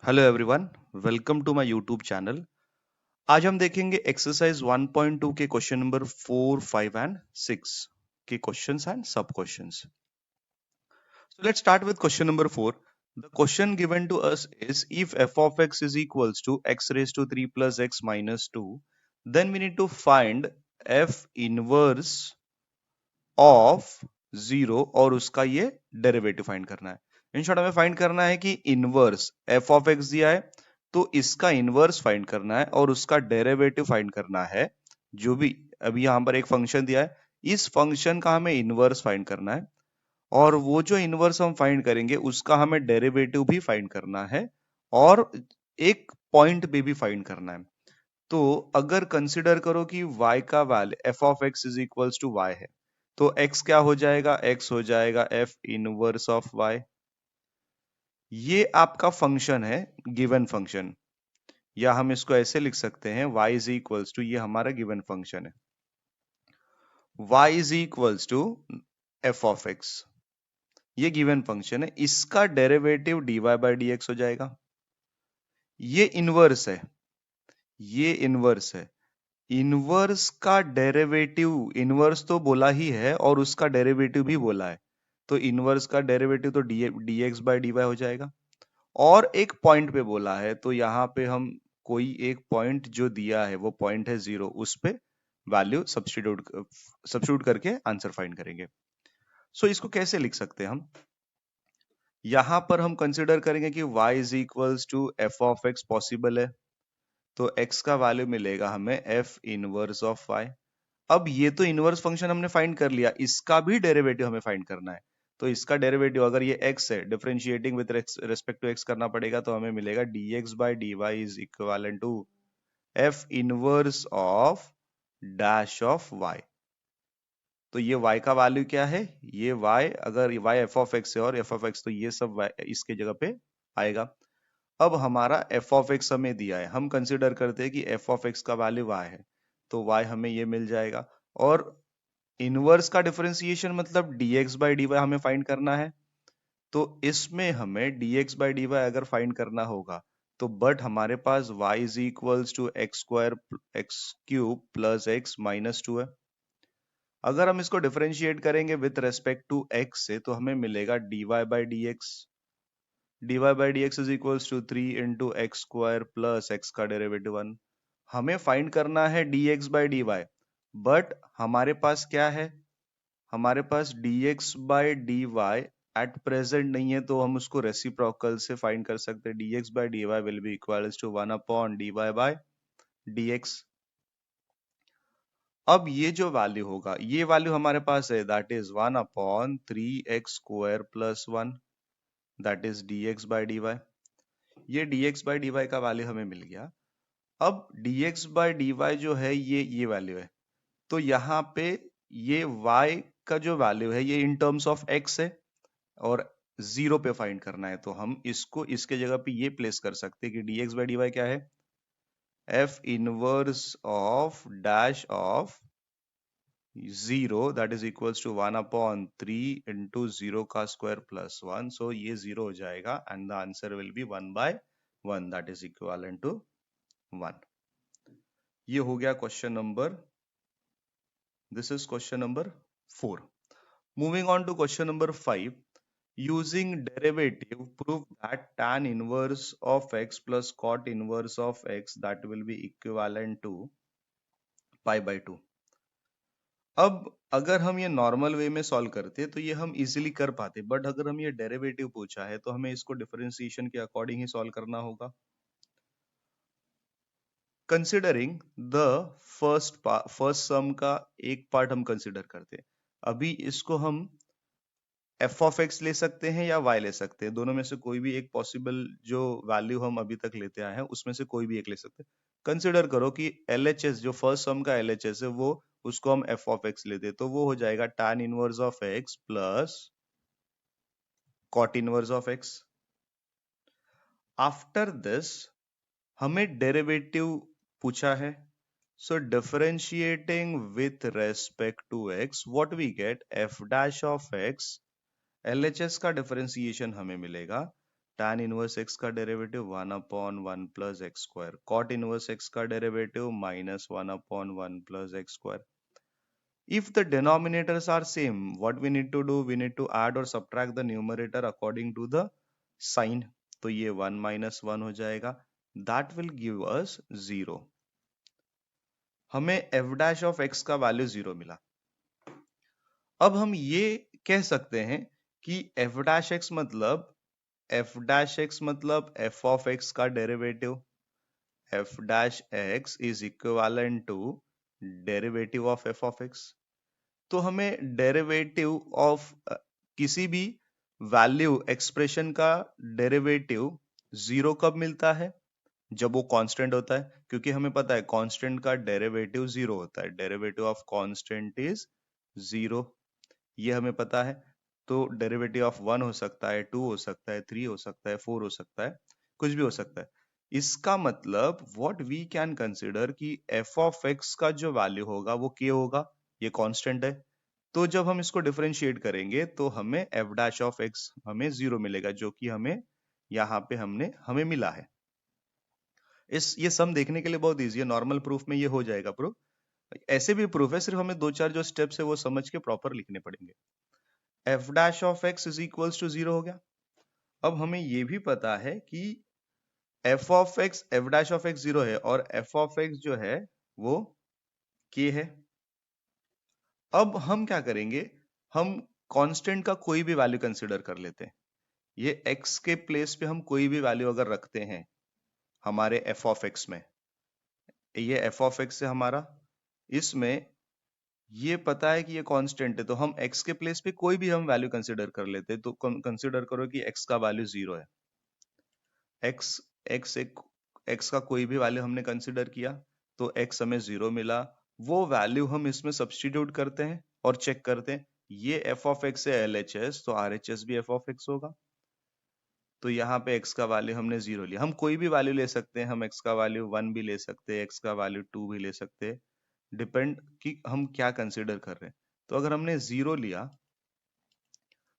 Hello everyone, welcome to my YouTube channel. आज हम देखेंगे एक्सरसाइज 1.2 के क्वेश्चन नंबर 4, 5 एंड 6 के क्वेश्चंस एंड सब questions. So let's start with question number 4. The question given to us is if f of x is equals to x raised to 3 plus x minus 2, then we need to find f inverse of 0 और उसका ये derivative find करना है। In short हमें find करना है कि inverse F of x दिया है तो इसका इनवर्स फाइंड करना है और उसका डेरिवेटिव फाइंड करना है। जो भी अभी यहां पर एक फंक्शन दिया है, इस फंक्शन का हमें इनवर्स फाइंड करना है और वो जो इनवर्स हम फाइंड करेंगे उसका हमें डेरिवेटिव भी फाइंड करना है और एक पॉइंट पे भी फाइंड करना है। तो अगर कंसिडर करो कि y का value f of x is equals to y है, तो x क्या हो जाएगा? x हो जाएगा f इनवर्स ऑफ y। ये आपका फंक्शन है, गिवन फंक्शन, या हम इसको ऐसे लिख सकते हैं y इज इक्वल्स टू, ये हमारा गिवन फंक्शन है, y is equals to f of x। ये गिवन फंक्शन है, इसका डेरिवेटिव dy बाय dx हो जाएगा। ये इनवर्स है, ये इनवर्स है। इनवर्स का डेरिवेटिव, इनवर्स तो बोला ही है और उसका डेरिवेटिव भी बोला है, तो इनवर्स का डेरिवेटिव तो dx बाय dy हो जाएगा। और एक पॉइंट पे बोला है, तो यहाँ पे हम कोई एक पॉइंट जो दिया है वो पॉइंट है 0, उस पे वैल्यू सब्स्टिट्यूट करके आंसर फाइंड करेंगे। सो इसको कैसे लिख सकते हैं हम? यहाँ पर हम कंसिडर करेंगे कि y is equals to f of x possible है, तो x का वैल्यू मिलेगा हमें f इनवर्स ऑफ y। अब ये तो इनवर्स फंक्शन हमने फाइंड कर लिया, इसका भी डेरिवेटिव हमें फाइंड करना है। तो इसका डेरिवेटिव अगर ये x है, differentiating with respect to x करना पड़ेगा, तो हमें मिलेगा dx by dy is equivalent to f inverse of dash of y। तो ये y का वैल्यू क्या है? ये y, अगर y f ऑफ x है और f ऑफ x, तो ये सब y इसके जगह पे आएगा। अब हमारा f ऑफ x हमें दिया है, हम कंसिडर करते हैं कि f ऑफ x का वैल्यू y है, तो y हमें ये मिल जाएगा। और इनवर्स का डिफरेंशिएशन मतलब dx बाई dy हमें फाइंड करना है, तो इसमें हमें dx बाई dy अगर फाइंड करना होगा तो बट हमारे पास y is equals to x square x cube plus x minus 2 है। अगर हम इसको डिफरेंशिएट करेंगे विथ रेस्पेक्ट टू x से, तो हमें मिलेगा dy by dx। dy by dx is equals to 3 into x square plus x का डेरिवेटिव 1। हमें फाइंड करना है dx बाई dy, बट हमारे पास क्या है? हमारे पास dx by dy at present नहीं है, तो हम उसको रेसिप्रोकल से फाइंड कर सकते हैं। dx by dy will be equals to 1 upon dy by dx। अब ये जो वैल्यू होगा, ये वैल्यू हमारे पास है, that is 1 upon 3x square plus 1, that is dx by dy। ये dx बाई dy का वैल्यू हमें मिल गया। अब dx बाई dy जो है ये वैल्यू है, तो यहाँ पे ये y का जो वैल्यू है ये इन टर्म्स ऑफ x है और 0 पे फाइंड करना है, तो हम इसको इसके जगह पे ये प्लेस कर सकते हैं कि dx बाई dy क्या है? f inverse of dash of 0, that is equals to 1 upon 3 into 0 का स्क्वायर प्लस 1, सो ये 0 हो जाएगा and the answer will be 1 by 1, that is equivalent to 1। ये हो गया question number, this is question number 4. Moving on to question number 5. Using derivative, prove that tan inverse of x plus cot inverse of x that will be equivalent to pi by 2. अब अगर हम ये normal way में solve करते तो ये हम easily कर पाते, बट अगर हम ये डेरिवेटिव पूछा है तो हमें इसको डिफरेंशिएशन के अकॉर्डिंग ही सॉल्व करना होगा। कंसिडरिंग द फर्स्ट सम का एक पार्ट हम कंसिडर करते हैं। अभी इसको हम एफ ऑफ एक्स ले सकते हैं या वाई ले सकते हैं, दोनों में से कोई भी एक पॉसिबल जो वैल्यू हम अभी तक लेते आए हैं उसमें से कोई भी एक ले सकते हैं। कंसिडर करो कि LHS जो फर्स्ट सम का LHS है वो, उसको हम एफ ऑफ एक्स लेते, तो वो हो जाएगा tan inverse of x plus cot inverse of x. After this हमें डेरिवेटिव पूछा है, so differentiating with respect to x what we get, f dash of x. LHS का डिफरेंशिएशन हमें मिलेगा tan इनवर्स x का derivative 1/1 plus x square, cot inverse x का derivative -1/1 plus x square. If the denominators are same, what we need to do? We need to add or subtract the numerator according to the sign. तो ये 1 - 1 हो जाएगा. That will give us 0. हमें f dash of x का value 0 मिला. अब हम ये कह सकते हैं कि f dash x मतलब f of x का derivative. f dash x is equivalent to derivative of f of x. तो हमें डेरिवेटिव ऑफ किसी भी वैल्यू एक्सप्रेशन का डेरिवेटिव 0 कब मिलता है? जब वो कांस्टेंट होता है, क्योंकि हमें पता है कांस्टेंट का डेरिवेटिव 0 होता है. डेरिवेटिव ऑफ कांस्टेंट इज 0, ये हमें पता है. तो डेरिवेटिव ऑफ 1 हो सकता है, 2 हो सकता है, 3 हो सकता है, 4 हो सकता है, कुछ भी हो सकता है. इसका मतलब व्हाट वी कैन कंसिडर कि f ऑफ x का जो वैल्यू होगा वो k होगा. ये कांस्टेंट है. तो जब हम इसको डिफरेंशिएट करेंगे तो हमें f डैश ऑफ x हमें 0 मिलेगा, जो कि हमें यहाँ पे हमें मिला है. ये सम देखने के लिए बहुत इजी है. नॉर्मल प्रूफ में ये हो जाएगा प्रूफ. ऐसे भी प्रूफ है, सिर्फ हमें 2-4 जो स्टेप्स है वो समझ के प्रॉपर लिखने पड़ेंगे. f dash of x is equals to 0 हो गया. अब हमें ये भी पता है कि f of x f dash of x 0 है और f ऑफ x जो है वो k है. अब हम क्या करेंगे? हम कांस्टेंट का कोई भी वैल्यू कंसीडर कर लेते हैं. ये x के प्लेस पे हम कोई भी वैल्यू अगर रखते हैं हमारे f ऑफ x में, ये f ऑफ x है हमारा, इसमें ये पता है कि ये कांस्टेंट है, तो हम x के प्लेस पे कोई भी हम वैल्यू कंसीडर कर लेते हैं. तो कंसीडर करो कि x का वैल्यू 0 है. x का कोई भी वैल्यू हमने कंसीडर किया तो x हमें 0 मिला. वो वैल्यू हम इसमें सब्स्टिट्यूट करते हैं और चेक करते हैं. ये f ऑफ x है LHS, तो RHS भी f ऑफ x होगा. तो यहाँ पे x का वैल्यू हमने 0 लिया. हम कोई भी वैल्यू ले सकते हैं. हम x का वैल्यू 1 भी ले सकते हैं, x का वैल्यू 2 भी ले सकते हैं, डिपेंड कि हम क्या कंसीडर कर रहे हैं. तो अगर हमने 0 लिया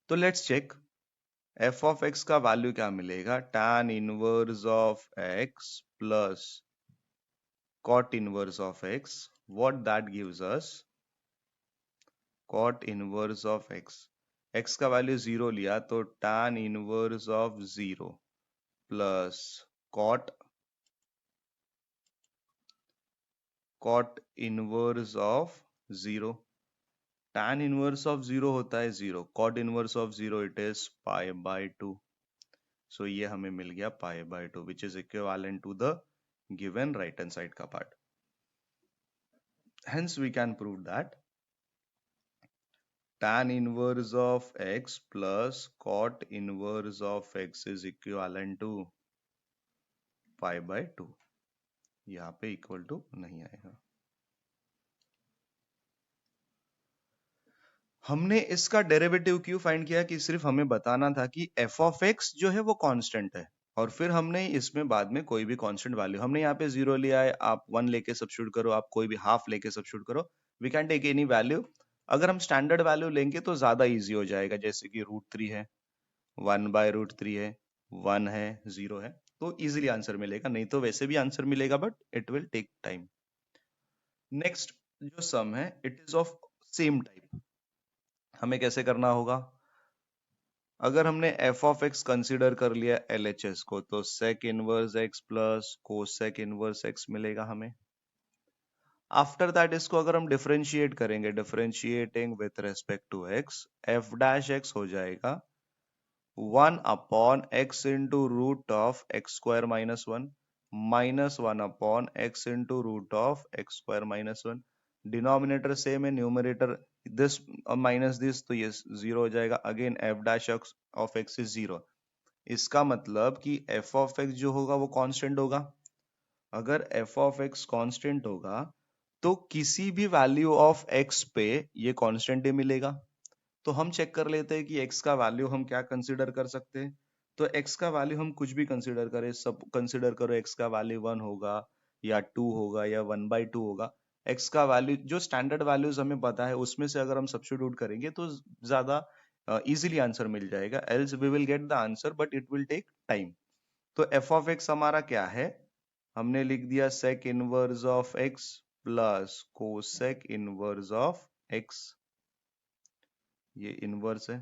तो let's check f of x का वैल्यू क्या मिलेगा. tan inverse of x plus cot inverse of x. what that gives us? cot inverse of x का वैल्यू 0 लिया तो tan inverse of 0 plus cot inverse of 0. tan inverse of 0 होता है 0, cot inverse of 0 it is pi by 2. So ये हमें मिल गया pi by 2 which is equivalent to the given right hand side का part. Hence we can prove that tan inverse of x plus cot inverse of x is equivalent to pi by 2. यहाँ पे equal to नहीं आएगा. हमने इसका derivative क्यों find किया? कि सिर्फ हमें बताना था कि f of x जो है वो कांस्टेंट है, और फिर हमने इसमें बाद में कोई भी कांस्टेंट वैल्यू, हमने यहाँ पे 0 लिया है, आप 1 लेके सब्स्टिट्यूट करो, आप कोई भी हाफ लेके सब्स्टिट्यूट करो, we can take any value. अगर हम स्टैंडर्ड वैल्यू लेंगे तो ज्यादा इजी हो जाएगा, जैसे कि √3 है, 1/√3 है, 1 है, 0 है, तो इजीली आंसर मिलेगा. नहीं तो वैसे भी आंसर मिलेगा but it will take time. Next जो सम है it is of same type. हमें कैसे करना होगा? अगर हमने f ऑफ x कंसीडर कर लिया LHS को, तो sec inverse x plus cosec inverse x मिलेगा हमें. आफ्टर दैट इसको अगर हम डिफरेंशिएट करेंगे, differentiating with respect to x, f dash x हो जाएगा 1/x into root of x square minus 1 minus 1/x into root of x square minus 1. Denominator same है, numerator this minus this, तो ये 0 हो जाएगा. Again f dash of x is 0. इसका मतलब कि f ऑफ x जो होगा वो कांस्टेंट होगा. अगर f ऑफ x कांस्टेंट होगा तो किसी भी वैल्यू ऑफ x पे ये कांस्टेंट ही मिलेगा. तो हम चेक कर लेते हैं कि x का वैल्यू हम क्या कंसीडर कर सकते हैं. तो x का वैल्यू हम कुछ भी कंसीडर करें, सब कंसीडर करो. x का वैल्यू 1 होगा या 2 होगा या 1/2 होगा. x का वैल्यू जो स्टैंडर्ड वैल्यूज हमें पता है उसमें से अगर हम सब्स्टिट्यूट करेंगे तो ज्यादा इजीली आंसर मिल जाएगा, else we will get the answer but it will take time. तो एफ ऑफ एक्स हमारा क्या है, हमने लिख दिया sec inverse of x plus cosec inverse of x, ये इनवर्स है,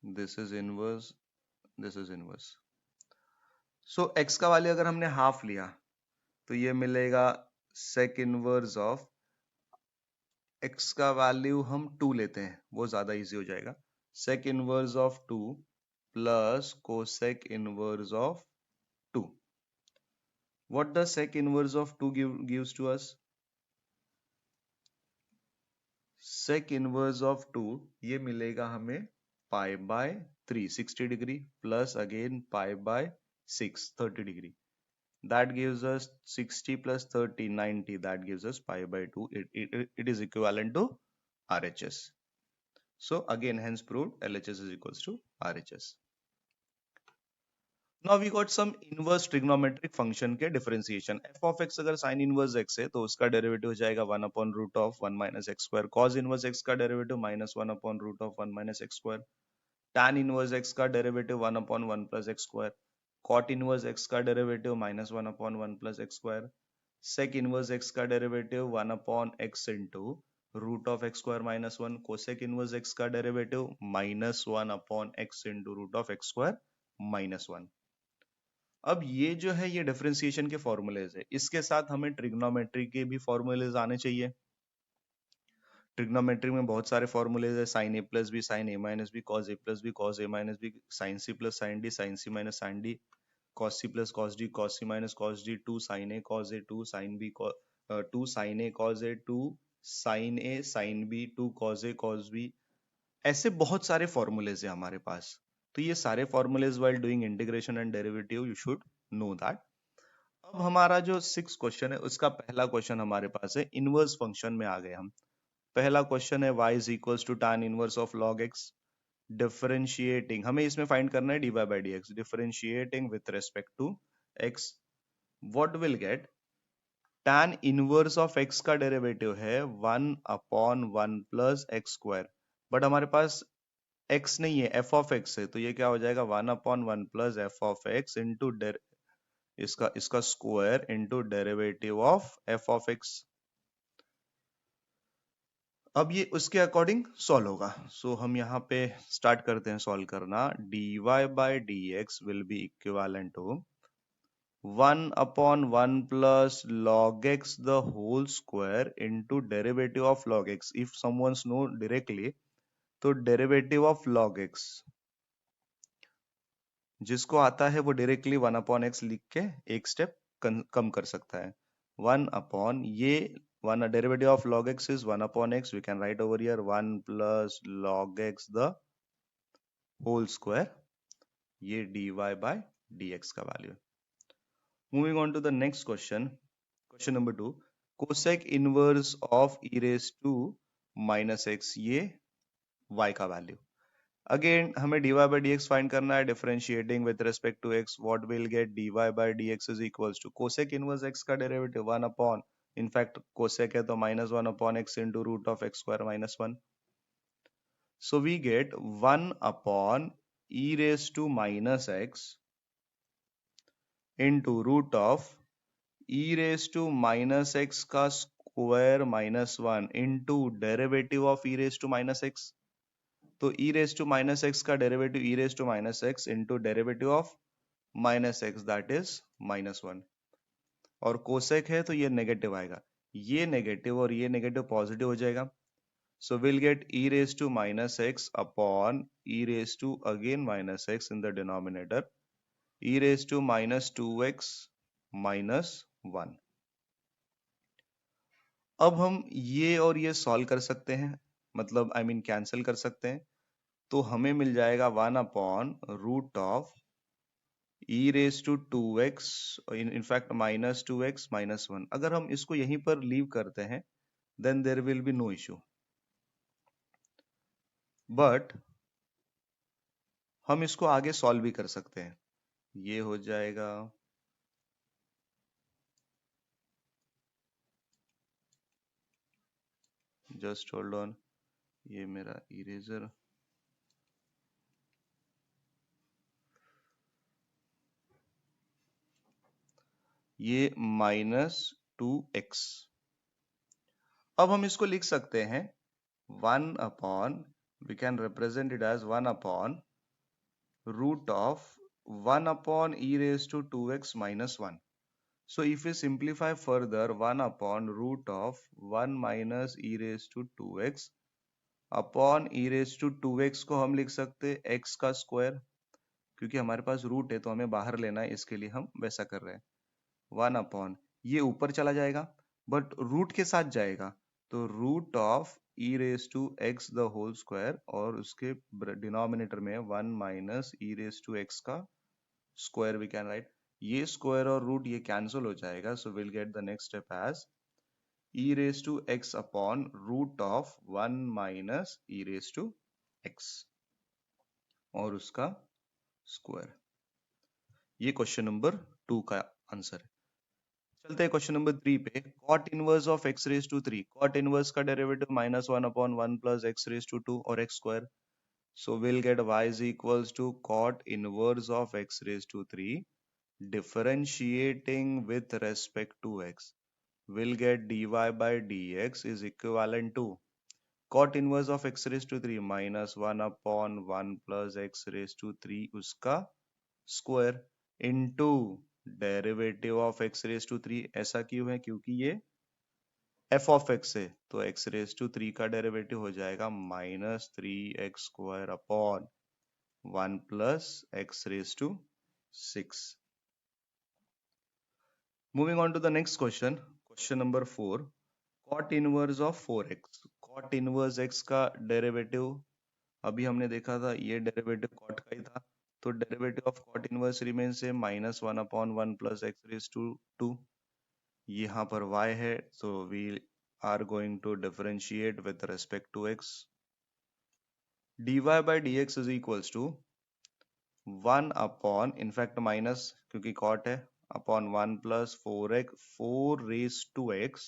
this is inverse, this is inverse. So x का वैल्यू अगर हमने हाफ लिया तो ये मिलेगा सेक इनवर्स ऑफ एक्स का वैल्यू हम 2 लेते हैं, वो ज्यादा इजी हो जाएगा, सेक inverse of 2 plus cosec inverse of 2। What does sec inverse of 2 gives to us? Sec inverse of 2 ये मिलेगा हमें pi by 3 60 degree plus again pi by 6 30 degree, that gives us 60 plus 30 90, that gives us pi by 2, it is equivalent to RHS. So again hence proved LHS is equals to RHS. Now we got some inverse trigonometric function के differentiation. f of x अगर sin inverse x है तो उसका derivative हो जाएगा 1 upon root of 1 minus x square. cos inverse x का derivative minus 1 upon root of 1 minus x square. tan inverse x का derivative 1 upon 1 plus x square. cot inverse x का derivative minus 1 upon 1 plus x square. sec inverse x का derivative 1 upon x into root of x square minus 1. cosec inverse x का derivative minus 1 upon x into root of x square minus 1. अब ये जो है ये differentiation के formulas है, इसके साथ हमें ट्रिग्नोमेट्री के भी फॉर्मूलेज आने चाहिए। ट्रिग्नोमेट्री में बहुत सारे फॉर्मूलेज है, sine A plus B, sine A minus B, cos A plus B, cos A minus B, sine C plus sine D, sine C minus sine D, cos C plus cos D, cos C minus cos D, two sine A cos A, two sine B, two sine A cos A, two sine A sine B, two cos A cos B, ऐसे बहुत सारे formulas है हमारे पास। तो ये सारे formulas while doing integration and derivative you should know that. अब हमारा जो 6 क्वेश्चन है उसका पहला क्वेश्चन हमारे पास है, इनवर्स फंक्शन में आ गए हम। पहला क्वेश्चन है y is equals to tan inverse of log x, differentiating, हमें इसमें फाइंड करना है dy by dx, differentiating with respect to x, what will get, tan inverse of x का डेरिवेटिव है 1 upon 1 plus x square, but हमारे पास x नहीं है, f ऑफ x है, तो ये क्या हो जाएगा 1 upon 1 plus f of x into इसका square into derivative of f of x। अब ये उसके अकॉर्डिंग सॉल्व होगा, सो हम यहाँ पे स्टार्ट करते हैं सॉल्व करना। dy by dx will be equivalent to 1 upon 1 plus log x the whole square into derivative of log x। If someone's know directly तो डेरिवेटिव ऑफ log x जिसको आता है वो डायरेक्टली 1 अपॉन एक्स लिख के एक step कम कर सकता है। 1 अपॉन ये 1 derivative of log x is 1 upon x, we can write over here 1 plus log x the whole square, ये dy by dx का वैल्यू। Moving on to the next question, question number 2, cosec inverse of e raised to minus x, ये y का वैल्यू। Again हमें dy by dx find करना है, differentiating with respect to x, what will get dy by dx is equals to cosec inverse x का derivative 1 upon, in fact cosec है तो -1 upon x into root of x square minus 1, so we get 1 upon e raise to minus x into root of e raise to minus x का square minus 1 into derivative of e raise to minus x। तो e raise to minus x का derivative e raise to minus x into derivative of minus x, that is -1, और cosec है तो ये negative आएगा, ये negative और ये नेगेटिव पॉजिटिव हो जाएगा, so will get e raise to minus x upon e raise to again minus x in the denominator, e raise to minus 2x minus 1। अब हम ये और ये सॉल्व कर सकते हैं, मतलब आई मीन कैंसिल कर सकते हैं, तो हमें मिल जाएगा 1 upon root of e raise to 2x, in fact minus 2x minus 1। अगर हम इसको यहीं पर लीव करते हैं then there will be no issue, but हम इसको आगे सॉल्व भी कर सकते हैं। ये हो जाएगा जस्ट होल्ड ऑन, ये मेरा इरेजर, ये -2x। अब हम इसको लिख सकते हैं 1 अपॉन, we can represent it as 1 upon root of 1 upon e raised to 2x minus 1. So if we simplify further, 1 upon root of 1 minus e raised to 2x upon e raised to 2x को हम लिख सकते हैं x का square, क्योंकि हमारे पास root है तो हमें बाहर लेना है, इसके लिए हम वैसा कर रहे हैं। 1 अपॉन, ये ऊपर चला जाएगा बट रूट के साथ जाएगा, तो root of e raise to x the whole square, और उसके डिनोमिनेटर में 1 minus e raise to x का स्क्वायर वी कैन राइट। ये स्क्वायर और रूट ये कैंसिल हो जाएगा, so will get the next step as e raise to x upon root of 1 minus e raise to x और उसका square. ये question number 2 का आंसर है। चलते हैं क्वेश्चन नंबर 3 पे। Cot inverse of x raise to 3, cot inverse का derivative -1 upon 1 plus x raise to 2 और x square, so will get y is equals to cot inverse of x raise to 3 differentiating with respect to x will get dy by dx is equivalent to cot inverse of x raised to 3 minus 1 upon 1 plus x raised to 3 उसका square into derivative of x raised to 3। ऐसा क्यों है? क्योंकि ये f of x है, तो x raised to 3 का derivative हो जाएगा -3x square upon 1 plus x raised to 6। Moving on to the next question, question number 4, cot inverse of 4x, cot inverse x का डेरिवेटिव अभी हमने देखा था, ये डेरिवेटिव cot का ही था, तो derivative of cot inverse remain से -1 upon 1 plus x raise to 2, यहाँ पर y है, so we are going to differentiate with respect to x, dy by dx is equals to 1 upon, in fact minus क्योंकि cot है, upon 1 plus 4 raise to x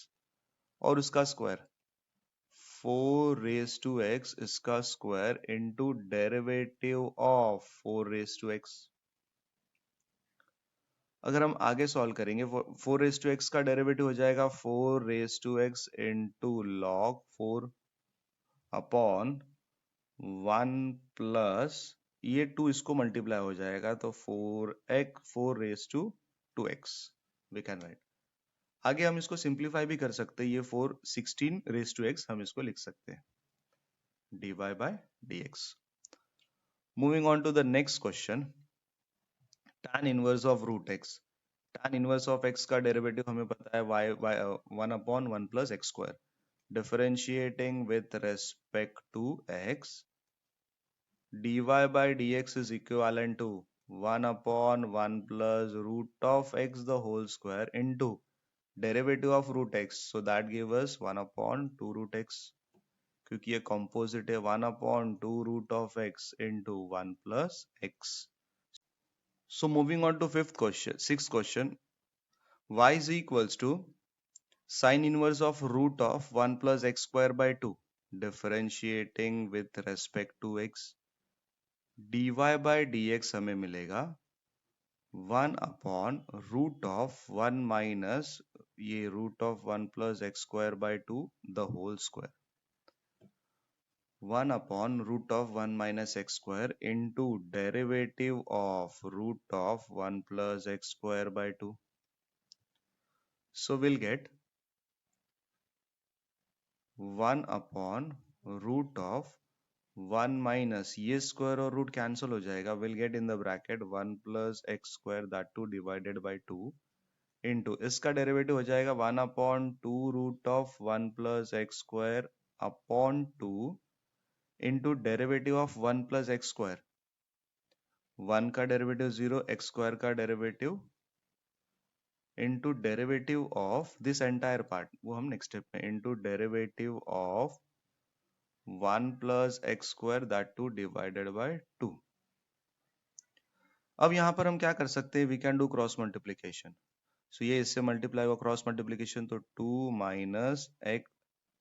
और उसका square, 4 raise to x इसका square into derivative of 4 raise to x। अगर हम आगे solve करेंगे, 4 raise to x का डेरिवेटिव हो जाएगा 4 raise to x into log 4 upon 1 plus ये 2 इसको मल्टीप्लाई हो जाएगा, तो 4 raise to 2x we can right. आगे हम इसको सिंप्लीफाई भी कर सकते हैं, ये 16 रेज टू x हम इसको लिख सकते हैं, dy by dx। Moving on to the next question, tan inverse of root x, tan inverse of x का डेरिवेटिव हमें पता है y 1 upon 1 plus x square, differentiating with respect to x, dy by dx is equivalent to 1 upon 1 plus root of x the whole square into derivative of root x, so that give us 1 upon 2 root x, क्योंकि ये composite है, 1 upon 2 root of x into 1 plus x। So moving on to sixth question, y is equals to sin inverse of root of 1 plus x square by 2 differentiating with respect to x, dy by dx हमें मिलेगा 1 upon root of 1 minus ये root of 1 plus x square by 2 the whole square, 1 upon root of 1 minus x square into derivative of root of 1 plus x square by 2, so will get 1 upon root of 1 minus ये square और root cancel हो जाएगा, will get in the bracket 1 plus x square that to divided by 2 into इसका derivative हो जाएगा 1 upon 2 root of 1 plus x square upon 2 into derivative of 1 plus x square, 1 का derivative 0, x square का derivative into derivative of this entire part, वो हम next step में, into derivative of 1 plus x square that to divided by 2। अब यहां पर हम क्या कर सकते हैं, we can do cross multiplication, so ये इससे मल्टीप्लाई हुआ क्रॉस मल्टीप्लीकेशन, तो 2 minus x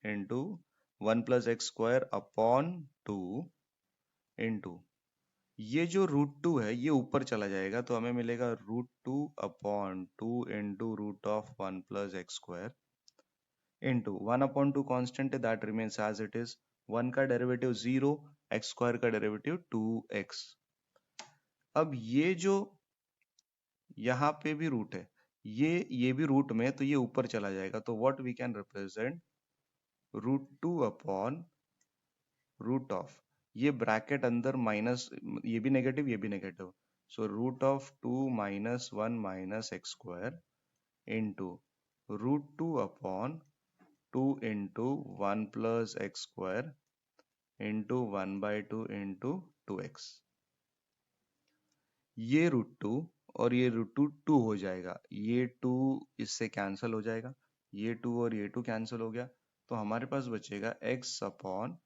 into 1+x² upon 2 into ये जो √2 है ये ऊपर चला जाएगा तो हमें मिलेगा √2 upon 2 into √1+x² into 1/2 constant है that remains as it is, 1 का डेरिवेटिव 0, x² का डेरिवेटिव 2x। अब ये जो यहाँ पे भी रूट है, ये भी रूट में, तो ये ऊपर चला जाएगा, तो what we can represent √2 upon root of, ये ब्रैकेट अंदर माइनस, ये भी negative, so √2 minus 1 minus x² into √2 upon 2 into 1+x² into 1/2 into 2x। ये √2 और ये √2 2 हो जाएगा, ये 2 इससे कैंसिल हो जाएगा, ये 2 और ये 2 कैंसिल हो गया, तो हमारे पास बचेगा x upon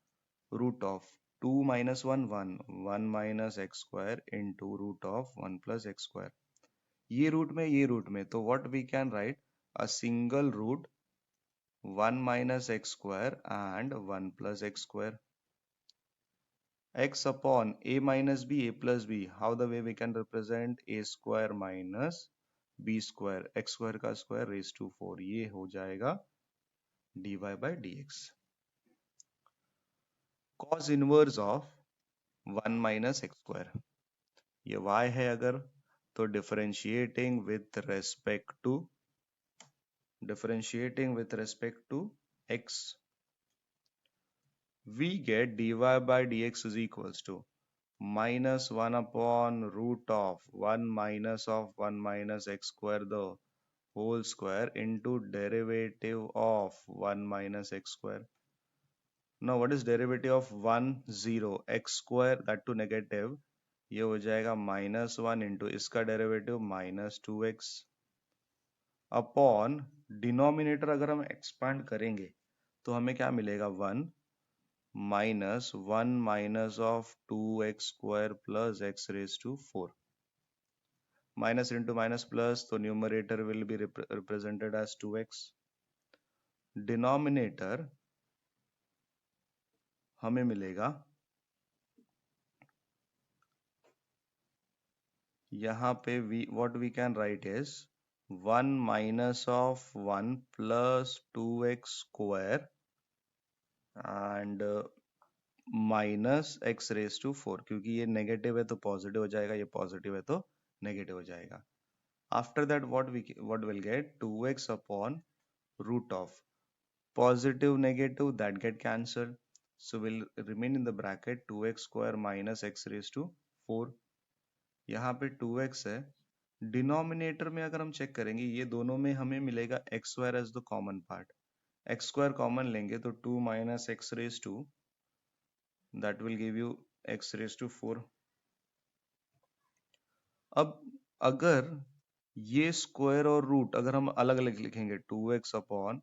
root of 2 minus 1 1 1 minus x² into √1+x²। ये रूट में, तो what we can write, a single root 1 minus x² and 1+x². X upon a minus b, a plus b. How the way we can represent a² minus b², x² का square raised to 4, ये हो जाएगा dy by dx. Cos inverse of 1 minus x², ये y है अगर, तो differentiating with respect to x, we get dy by dx is equals to minus 1 upon root of 1 minus of 1 minus x² the whole square into derivative of 1 minus x². Now what is derivative of 1 0 x² that to negative, ये हो जाएगा -1 into इसका derivative -2x upon denominator अगर हम expand करेंगे तो हमें क्या मिलेगा, 1 minus 1 minus of 2x² plus x raised to 4. Minus into minus plus, so numerator will be represented as 2x. Denominator हमें मिलेगा, यहाँ पे what we can write is 1 minus of 1 plus 2x² and minus x raise to 4, क्योंकि ये negative है तो positive हो जाएगा, ये पॉजिटिव है तो नेगेटिव हो जाएगा. After that what we'll get 2x upon root of positive negative that get cancelled, so will remain in the bracket 2x square minus x raised to 4. यहाँ पे 2x है, डिनोमिनेटर में अगर हम चेक करेंगे ये दोनों में हमें मिलेगा x square as the common part, x square common लेंगे तो 2 minus x raised to, that will give you x raised to 4. अब अगर ये स्क्वायर और रूट अगर हम अलग अलग लिखेंगे, 2x upon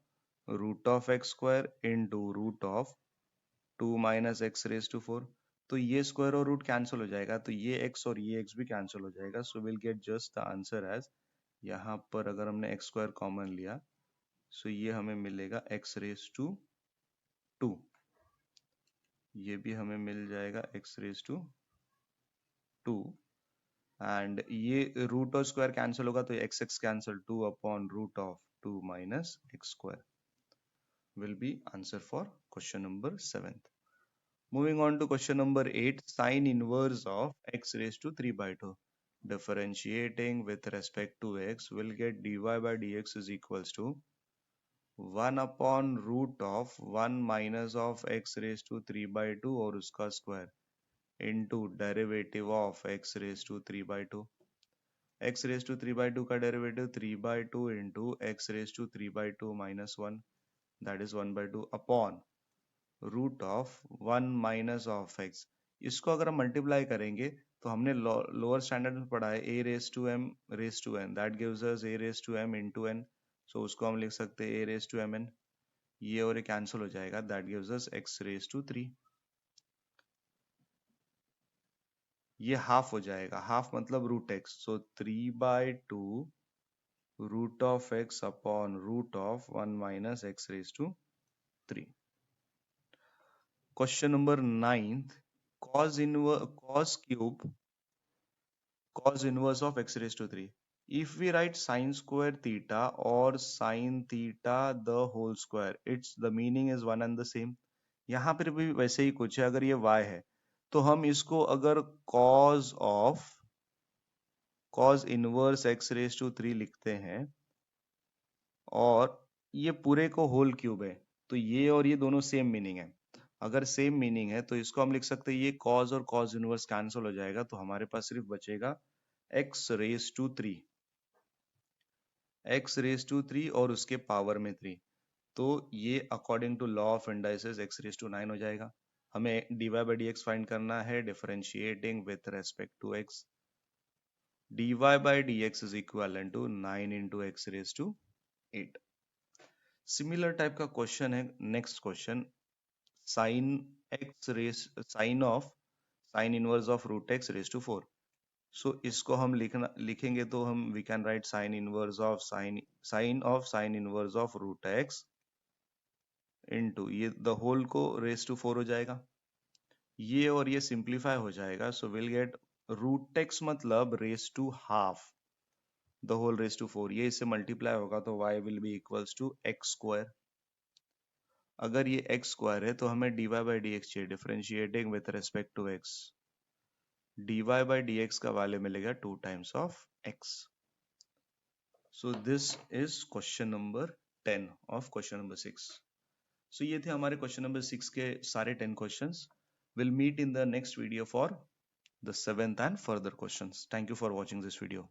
root of x square into root of 2 minus x raise to 4, तो ये स्क्वायर और रूट कैंसिल हो जाएगा, तो ये x और ये x भी कैंसिल हो जाएगा, so will get just the answer as, यहाँ पर अगर हमने एक्स स्क्वायर कॉमन लिया सो ये हमें मिलेगा x रेज टू 2, ये भी हमें मिल जाएगा x रेज टू 2, एंड ये रूट और स्क्वायर कैंसिल होगा तो x x cancel, 2 upon root of 2 minus x square will be answer for question number 7th. Moving on to question number 8, sine inverse of x raised to 3 by 2. Differentiating with respect to x will get dy by dx is equals to 1 upon root of 1 minus of x raised to 3 by 2 और उसका square into derivative of x raised to 3 by 2. x raised to 3 by 2 का derivative 3 by 2 into x raised to 3 by 2 minus 1, that is 1 by 2 upon root of 1 minus of x. इसको अगर हम multiply करेंगे तो हमने lower standard में पढ़ा है a raised to m raised to n, that gives us a raised to m into n, so उसको हम लिख सकते हैं a raised to mn, ये और ये कैंसिल हो जाएगा, that gives us x raised to 3. ये हाफ हो जाएगा, हाफ मतलब root x, so 3 by 2 root of x upon root of 1 minus x raised to 3. Question number 9, cos inverse of x raised to 3. If we write sine square theta or sine theta the whole square, it's the meaning is one and the same. यहाँ पर भी वैसे ही कुछ है. अगर ये y है तो हम इसको अगर cos inverse x raised to 3 लिखते हैं और ये पूरे को होल क्यूब है तो ये और ये दोनों सेम मीनिंग है. अगर सेम मीनिंग है तो इसको हम लिख सकते हैं, ये cos और cos इनवर्स कैंसिल हो जाएगा तो हमारे पास सिर्फ बचेगा x raise to 3, x raise to 3 और उसके पावर में 3. तो ये according to law of indices x raise to 9 हो जाएगा. हमें dy by dx फाइंड करना है differentiating with respect to x. dy by dx is equivalent to 9 into x raised to 8. Similar type का क्वेश्चन है next question, sine inverse of root x raise to 4. So इसको हम लिखेंगे तो हम we can write sine inverse of sine inverse of root x into ये the whole को raise to 4 हो जाएगा. ये और ये सिंप्लीफाई हो जाएगा so will get root x मतलब raise to half the whole raise to 4. ये इससे मल्टीप्लाई होगा तो y will be equals to x square. अगर ये एक्स स्क्वायर है तो हमें dy by dx चाहिए differentiating with respect to x. dy by dx का वैल्यू मिलेगा 2 times of x. So this is question number 10 of question number 6. So ये थे हमारे क्वेश्चन नंबर 6 के सारे 10 questions. Will meet in the next video for the 7th and further questions. Thank you for watching this video.